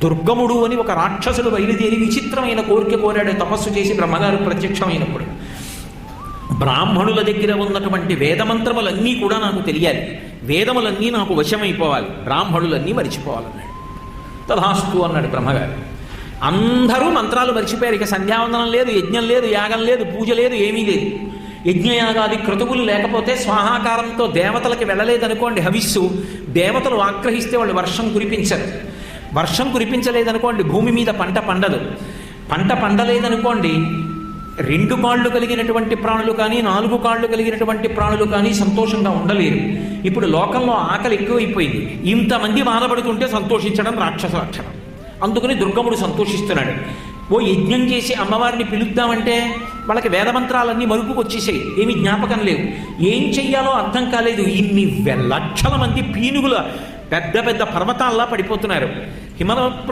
దుర్గముడు అని ఒక రాక్షసుడు బయలుదేరి విచిత్రమైన కోరిక కోరాడు తపస్సు చేసి బ్రహ్మగారు ప్రత్యక్షమైనప్పుడు. బ్రాహ్మణుల దగ్గర ఉన్నటువంటి వేదమంత్రములన్నీ కూడా నాకు తెలియాలి, వేదములన్నీ నాకు వశమైపోవాలి, బ్రాహ్మణులన్నీ మరిచిపోవాలన్నాడు. తథాస్తు అన్నాడు బ్రహ్మగారు. అందరూ మంత్రాలు మరిచిపోయారు. ఇక సంధ్యావందనం లేదు, యజ్ఞం లేదు, యాగం లేదు, పూజ లేదు, ఏమీ లేదు. యజ్ఞయాగాది క్రతువులు లేకపోతే స్వాహాకారంతో దేవతలకి వెళ్ళలేదనుకోండి హవిస్సు, దేవతలు ఆగ్రహిస్తే వాళ్ళు వర్షం కురిపించరు. వర్షం కురిపించలేదనుకోండి భూమి మీద పంట పండదు. పంట పండలేదనుకోండి 2 కాళ్ళు కలిగినటువంటి ప్రాణులు కానీ 4 కాళ్ళు కలిగినటువంటి ప్రాణులు కానీ సంతోషంగా ఉండలేరు. ఇప్పుడు లోకంలో ఆకలి ఎక్కువైపోయింది. ఇంతమంది బాధపడుతుంటే సంతోషించడం రాక్షస లక్షణం. అందుకని దుర్గముడు సంతోషిస్తున్నాడు. ఓ యజ్ఞం చేసి అమ్మవారిని పిలుద్దామంటే వాళ్ళకి వేదమంత్రాలన్నీ మరుపుకొచ్చేసాయి, ఏమీ జ్ఞాపకం లేవు, ఏం చెయ్యాలో అర్థం కాలేదు. ఇన్ని లక్షల మంది పీనుగుల పెద్ద పెద్ద పర్వతాల్లా పడిపోతున్నారు. హిమవత్